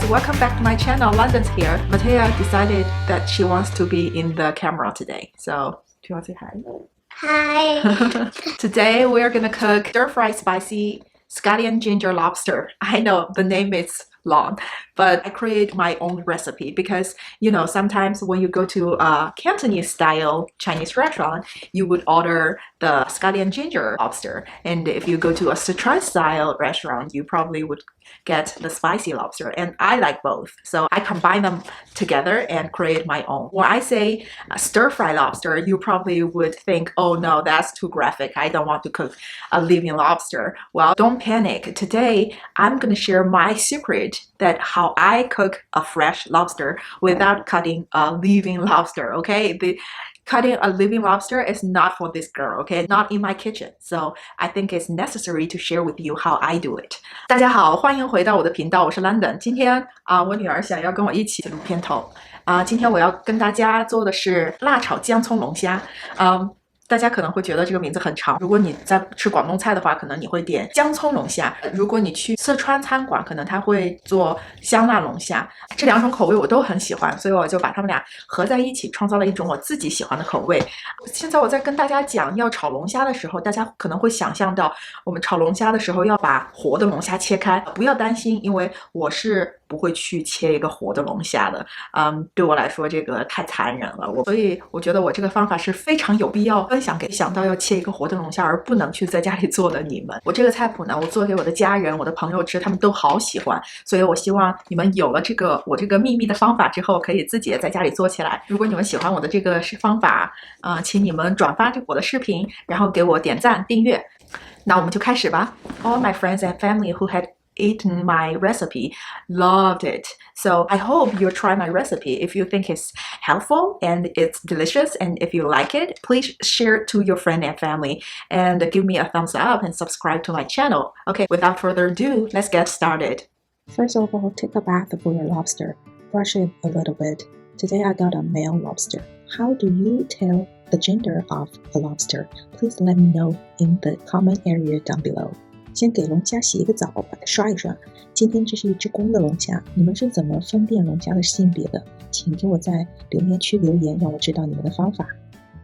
welcome back to my channel. London's here. Matea decided that she wants to be in the camera today. So, do you want to say hi? Hi. Today we're gonna cook stir-fry spicy scallion ginger lobster. I know the name is long, but I create my own recipe because sometimes when you go to a Cantonese style Chinese restaurant, you would order the scallion ginger lobster, and if you go to a Sichuan style restaurant, you probably would get the spicy lobster, and I like both, so I combine them together and create my own. When I say stir-fry lobster, you probably would think, oh no, that's too graphic, I don't want to cook a living lobster. Well, don't panic. Today I'm going to share my secret that how I cook a fresh lobster without cutting a living lobster. Okay, cutting a living lobster is not for this girl, okay? Not in my kitchen. So I think it's necessary to share with you how I do it. 大家好，欢迎回到我的频道，我是 London。今天我女儿想要跟我一起录片头。今天我要跟大家做的是辣炒姜葱龙虾。大家可能会觉得这个名字很长，如果你在吃广东菜的话，可能你会点姜葱龙虾；如果你去四川餐馆，可能他会做香辣龙虾。这两种口味我都很喜欢，所以我就把它们俩合在一起，创造了一种我自己喜欢的口味。现在我在跟大家讲要炒龙虾的时候，大家可能会想象到我们炒龙虾的时候要把活的龙虾切开，不要担心，因为我是不会去切一个活的龙虾的。对我来说这个太残忍了，所以我觉得我这个方法是非常有必要分享给想到要切一个活的龙虾而不能去在家里做的你们。我这个菜谱呢，我做给我的家人、我的朋友吃，他们都好喜欢，所以我希望你们有了我这个秘密的方法之后，可以自己也在家里做起来。如果你们喜欢我的这个方法，请你们转发我的视频，然后给我点赞、订阅。那我们就开始吧。All my friends and family who had eaten my recipe loved it, so I hope you'll try my recipe. If you think it's helpful and it's delicious, and if you like it, please share it to your friend and family and give me a thumbs up and subscribe to my channel. Okay, without further ado, let's get started. First of all, take a bath for your lobster. Brush it a little bit. Today I got a Maine Lobster. How do you tell the gender of a lobster? Please let me know in the comment area down below. 先给龙虾洗一个澡，把它刷一刷。今天这是一只公的龙虾，你们是怎么分辨龙虾的性别的？请给我在留言区留言，让我知道你们的方法。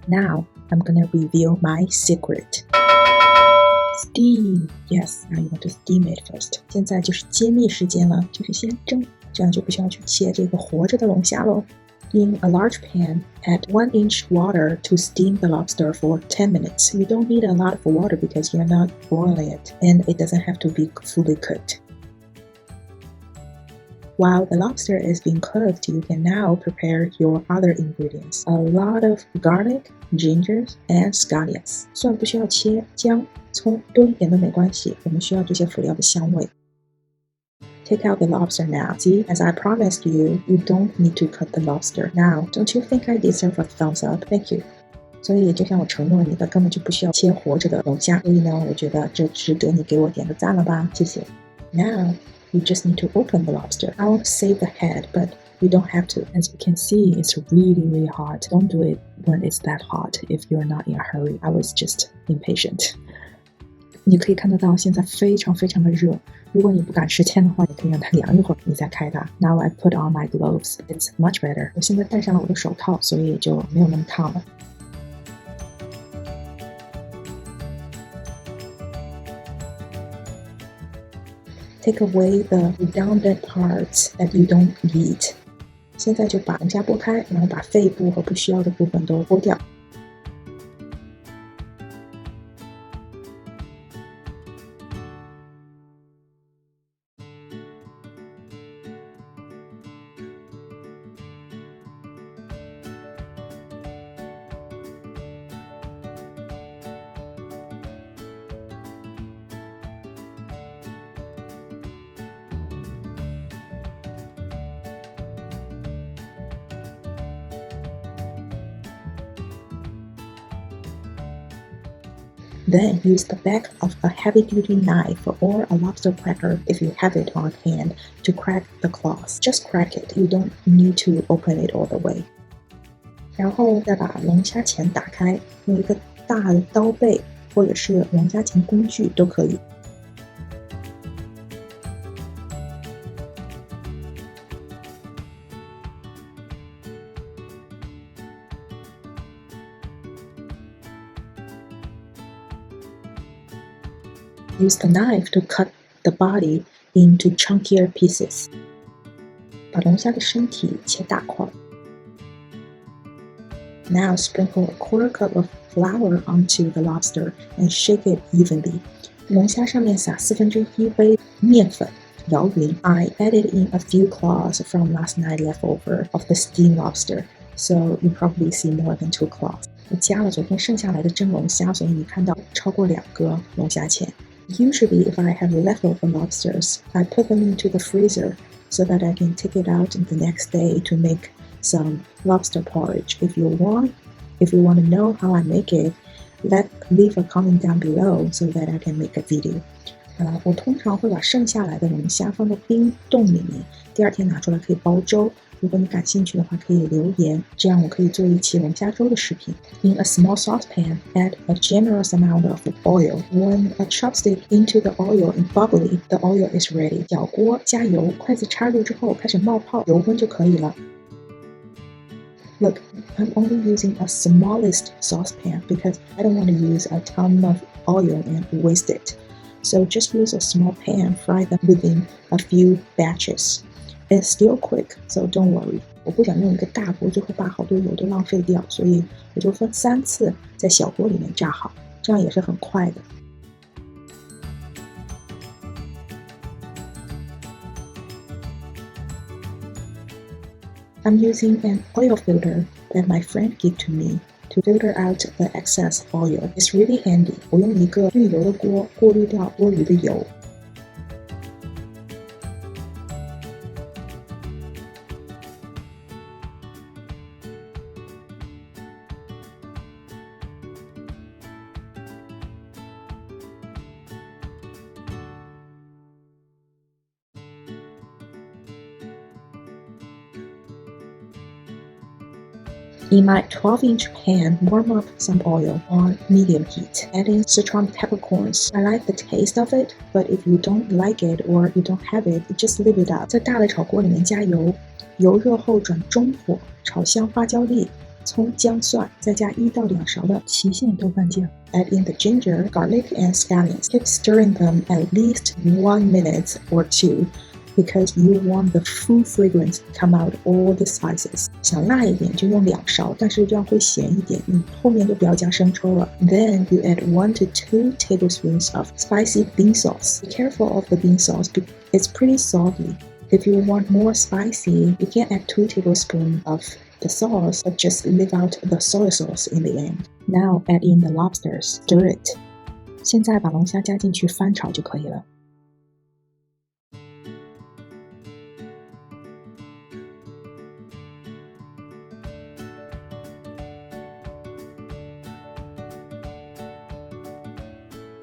Now I'm gonna reveal my secret. Steam. Yes, now you want to steam it first. 现在就是揭秘时间了，就是先蒸，这样就不需要去切这个活着的龙虾喽。In a large pan, add 1-inch water to steam the lobster for 10 minutes. You don't need a lot of water because you're not boiling it, and it doesn't have to be fully cooked. While the lobster is being cooked, you can now prepare your other ingredients. A lot of garlic, ginger, and scallions. 虽然不需要切，姜、葱多一点都没关系，我们需要这些辅料的香味。Take out the lobster now. See, as I promised you, you don't need to cut the lobster. Now, don't you think I deserve a thumbs up? Thank you. 所以就像我承诺你的，根本就不需要切活着的龙虾。所以呢，我觉得这值得你给我点个赞了吧？谢谢。Now, you just need to open the lobster. I'll save the head, but you don't have to. As you can see, it's really, really hot. Don't do it when it's that hot if you're not in a hurry. I was just impatient. 你可以看得到，现在非常非常的热。如果你不赶时间的话，你可以让它凉一会儿，你再开它。Now I put on my gloves. It's much better. 我现在戴上了我的手套，所以就没有那么烫了。Take away the redundant parts that you don't need. 现在就把龙虾剥开，然后把肺部和不需要的部分都剥掉。Then use the back of a heavy-duty knife or a lobster cracker if you have it on hand to crack the claws. Just crack it. You don't need to open it all the way. 然后再把龙虾钳打开，用一个大的刀背或者是龙虾钳工具都可以。Use a knife to cut the body into chunkier pieces. 把龙虾的身体切大块。Now sprinkle a quarter cup of flour onto the lobster and shake it evenly. 龙虾上面撒1/4杯面粉，摇匀。I added in a few claws from last night leftover of the steamed lobster, so you probably see more than 2 claws. 我加了昨天剩下来的蒸龙虾，所以你看到超过2个龙虾钳。Usually, if I have leftover lobsters, I put them into the freezer so that I can take it out the next day to make some lobster porridge. If you want to know how I make it, leave a comment down below so that I can make a video. 我通常会把剩下来的龙虾放在冰冻里面，第2天拿出来可以煲粥。如果你感兴趣的话，可以留言，这样我可以做一期龙虾粥的视频。In a small saucepan, add a generous amount of oil. When a chopstick into the oil and bubbly, the oil is ready. 小锅加油，筷子插入之后开始冒泡，油温就可以了。Look, I'm only using a smallest saucepan because I don't want to use a ton of oil and waste it. So just use a small pan, fry them within a few batches. It's still quick, so don't worry. 我不想用一个大锅，就会把好多油都浪费掉，所以我就分3次在小锅里面炸好，这样也是很快的。I'm using an oil filter that my friend gave to me to filter out the excess oil. It's really handy. 我用一个滤油的锅过滤掉多余的油。In my 12-inch pan, warm up some oil on medium heat. Add in Sichuan peppercorns. I like the taste of it, but if you don't like it or you don't have it, just leave it out. 在大的炒锅里面加油，油热后转中火，炒香花椒粒、葱、姜、蒜，再加1到2勺的郫县豆瓣酱。Add in the ginger, garlic, and scallions. Keep stirring them at least 1 minute or 2. Because you want the full fragrance come out all the spices. 想辣一点就用2勺，但是这样会咸一点，你后面就不要加生抽了。Then you add 1 to 2 tablespoons of spicy bean sauce. Be careful of the bean sauce, it's pretty salty. If you want more spicy, you can add 2 tablespoons of the sauce, but just leave out the soy sauce in the end. Now add in the lobsters. Stir it. 现在把龙虾加进去翻炒就可以了。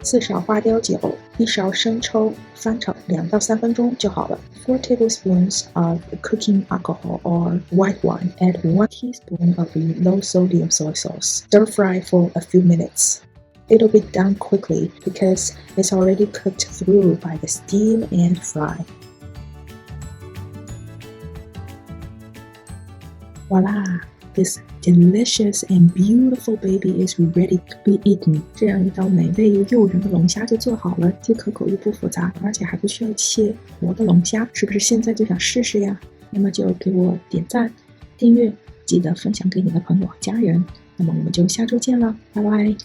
4勺花雕酒，1勺生抽，翻炒2到3分钟就好了。4 tablespoons of cooking alcohol or white wine. Add 1 teaspoon of low sodium soy sauce. Stir fry for a few minutes. It'll be done quickly because it's already cooked through by the steam and fry. Voila! This delicious and beautiful baby is ready to be eaten. 这样一道美味又诱人的龙虾就做好了，既可口又不复杂，而且还不需要切活的龙虾，是不是现在就想试试呀？那么就给我点赞、订阅，记得分享给你的朋友和家人。那么我们就下周见了，拜拜。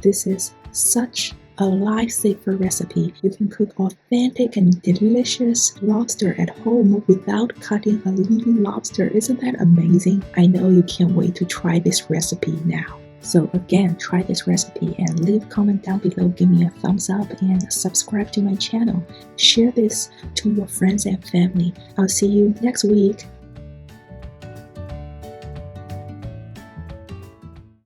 This is such a lifesaver recipe. You can cook authentic and delicious lobster at home without cutting a living lobster. Isn't that amazing? I know you can't wait to try this recipe now. So again, try this recipe and leave a comment down below. Give me a thumbs up and subscribe to my channel. Share this to your friends and family. I'll see you next week.